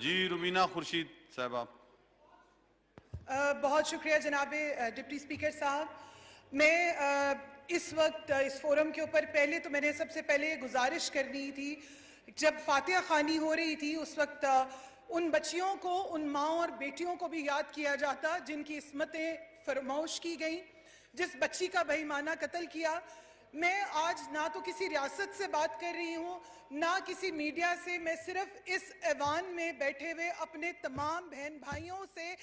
جی رومینہ خورشید صاحبہ. بہت شکریہ جناب ڈپٹی اسپیکر صاحب. میں اس وقت اس فورم کے اوپر پہلے تو میں نے سب سے پہلے گزارش کرنی تھی. جب فاتحہ خوانی ہو رہی تھی اس وقت ان بچیوں کو، ان ماں اور بیٹیوں کو بھی یاد کیا جاتا جن کی عصمتیں فراموش کی گئیں، جس بچی کا بے ایمانہ قتل کیا. میں آج نہ تو کسی ریاست سے بات کر رہی ہوں نہ کسی میڈیا سے، میں صرف اس ایوان میں بیٹھے ہوئے اپنے تمام بہن بھائیوں سے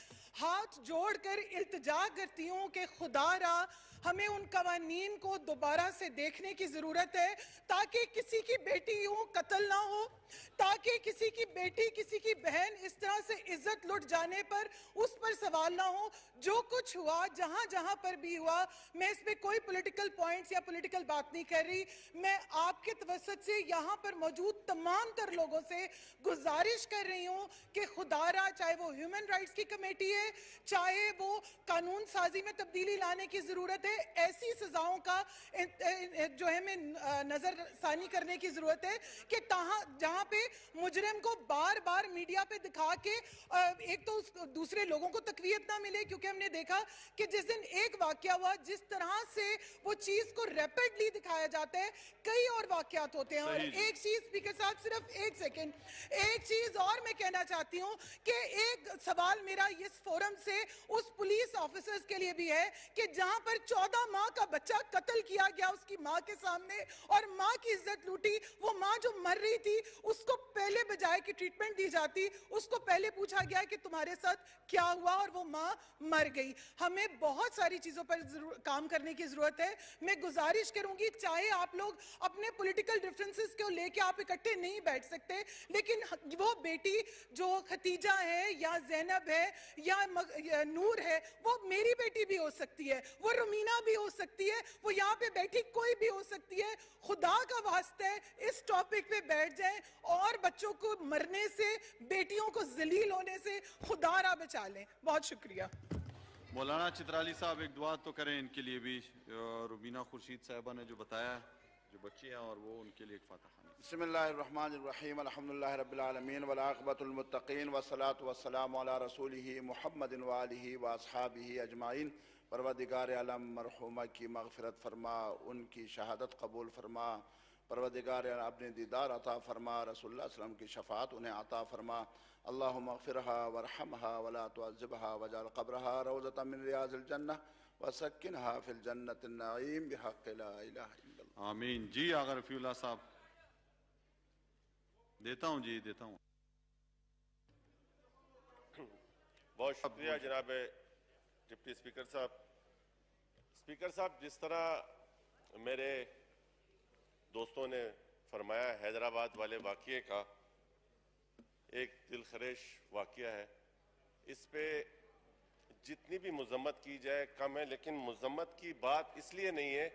ہاتھ جوڑ کر التجا کرتی ہوں کہ خدا را ہمیں ان قوانین کو دوبارہ سے دیکھنے کی ضرورت ہے تاکہ کسی کی بیٹی یوں قتل نہ ہو، تاکہ کسی کی بیٹی، کسی کی بہن اس طرح سے عزت لٹ جانے پر اس پر سوال نہ ہو. جو کچھ ہوا، جہاں جہاں پر بھی ہوا، میں اس پہ کوئی پولیٹیکل پوائنٹس یا پولیٹیکل بات نہیں کر رہی. میں آپ کے توسط سے یہاں پر موجود تمام تر لوگوں سے گزارش کر رہی ہوں کہ خدا را، چاہے وہ ہیومن رائٹس کی کمیٹی ہے، چاہے وہ قانون سازی میں تبدیلی لانے کی ضرورت ہے، ایسی سزاؤں کا جو ہے ہمیں نظر ثانی کرنے کی ضرورت ہے کہ جہاں پہ مجرم کو بار بار میڈیا پہ دکھا کے ایک تو دوسرے لوگوں کو تقویت نہ ملے. کیونکہ ہم نے دیکھا کہ جس دن ایک واقعہ ہوا، جس طرح سے وہ چیز کو ریپڈلی دکھایا جاتا ہے، کئی اور واقعات ہوتے ہیں. اور ایک چیز اسپیکر صاحب، صرف ایک سیکنڈ، ایک چیز اور میں کہنا چاہتی ہوں کہ ایک سوال میرا اس فورم سے اس پولیس آفیسرز کے لیے بھی ہے کہ جہاں پر 14 ماہ کا بچہ قتل کیا گیا اس کی ماں کے سامنے اور ماں کی عزت لوٹی، وہ ماں جو مر رہی تھی اس کو پہلے بجائے کہ ٹریٹمنٹ دی جاتی، اس کو پہلے پوچھا گیا کہ تمہارے ساتھ کیا ہوا، اور وہ ماں مر گئی. ہمیں بہت ساری چیزوں پر کام کرنے کی ضرورت ہے. میں گزارش کروں گی، چاہے آپ لوگ اپنے پولیٹیکل ڈیفرنسز کو لے کے آپ اکٹھے نہیں بیٹھ سکتے، لیکن وہ بیٹی جو ختیجہ ہے یا زینب ہے یا نور ہے، وہ میری بیٹی بھی ہو سکتی ہے، وہ رومینہ بھی ہو سکتی ہے، وہ یہاں پہ بیٹھی کوئی بھی ہو سکتی ہے. خدا کا واسطہ ہے اس ٹاپک پہ بیٹھ جائیں اور بچوں کو مرنے سے، بیٹیوں کو ذلیل ہونے سے خدا را بچا لیں. بہت شکریہ. مولانا چترالی صاحب ایک دعا تو کریں ان کے لیے بھی. رومینہ خورشید صاحبہ نے جو بتایا ہے، جو بچی ہیں، اور وہ ان کے لیے ایک فاتحہ خوانی. بسم اللہ الرحمن الرحیم. الحمدللہ رب العالمین والعاقبۃ للمتقین والصلاة والسلام علی رسولہ محمد وآلہ واصحابہ اجمعین. پروردگار عالم مرحومہ کی مغفرت فرما، ان کی شہادت قبول فرما. پروردگار اپنے دیدار عطا فرما، رسول اللہ علیہ وسلم کی شفاعت انہیں عطا فرما. اللہم اغفرها ورحمها ولا تعذبها واجعل قبرها روضة من ریاض الجنہ وسکنها فی الجنة النعیم بحق لا الہ الا اللہ. آمین. جی آغا رفیع اللہ صاحب. دیتا ہوں جی، دیتا ہوں. بہت شکریہ جناب ڈپٹی اسپیکر صاحب. اسپیکر صاحب، جس طرح میرے دوستوں نے فرمایا، حیدرآباد والے واقعے کا ایک دل خریش واقعہ ہے. اس پہ جتنی بھی مذمت کی جائے کم ہے، لیکن مذمت کی بات اس لیے نہیں ہے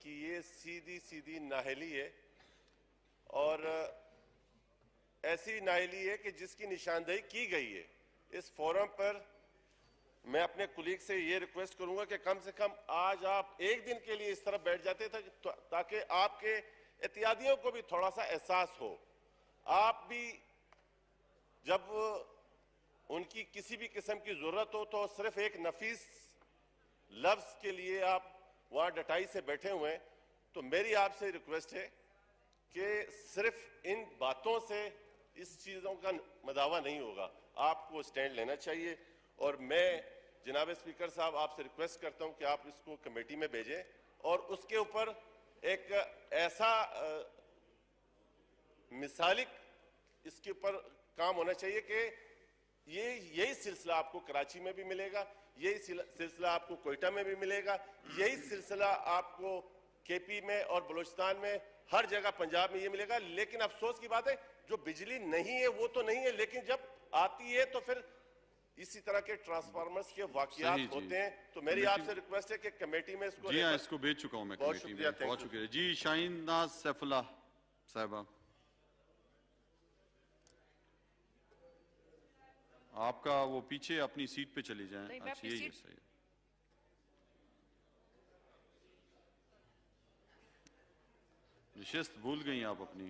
کہ یہ سیدھی سیدھی نااہلی ہے، اور ایسی نااہلی ہے کہ جس کی نشاندہی کی گئی ہے. اس فورم پر میں اپنے کولیگ سے یہ ریکویسٹ کروں گا کہ کم سے کم آج آپ ایک دن کے لیے اس طرف بیٹھ جاتے تھے تاکہ آپ کے اتحادیوں کو بھی تھوڑا سا احساس ہو. آپ بھی جب ان کی کسی بھی قسم کی ضرورت ہو تو صرف ایک نفیس لفظ کے لیے آپ وہاں ڈٹائی سے بیٹھے ہوئے ہیں. تو میری آپ سے ریکویسٹ ہے کہ صرف ان باتوں سے اس چیزوں کا مداوع نہیں ہوگا، آپ کو سٹینڈ لینا چاہیے. اور میں جناب اسپیکر صاحب آپ سے ریکویسٹ کرتا ہوں کہ آپ اس کو کمیٹی میں بھیجیں اور اس کے اوپر ایک ایسا مثالک اس کے اوپر کام ہونا چاہیے کہ یہی سلسلہ آپ کو کراچی میں بھی ملے گا، یہی سلسلہ آپ کو کوئٹہ میں بھی ملے گا، یہی سلسلہ آپ کو کے پی میں اور بلوچستان میں، ہر جگہ پنجاب میں یہ ملے گا. لیکن افسوس کی بات ہے جو بجلی نہیں ہے وہ تو نہیں ہے، لیکن جب آتی ہے تو پھر اسی طرح کے ٹرانسفارمرز کے واقعات ہوتے ہیں. تو میری آپ سے ریکویسٹ ہے کہ کمیٹی میں اس کو جی ہاں، اس کو بھیج چکا ہوں میں کمیٹی میں. بہت شکریہ. جی شاہین ناز سیف اللہ صاحبہ، آپ کا وہ پیچھے اپنی سیٹ پہ چلی جائیں. اچھا یہی ہے، صحیح ہے. نشست بھول گئی آپ اپنی.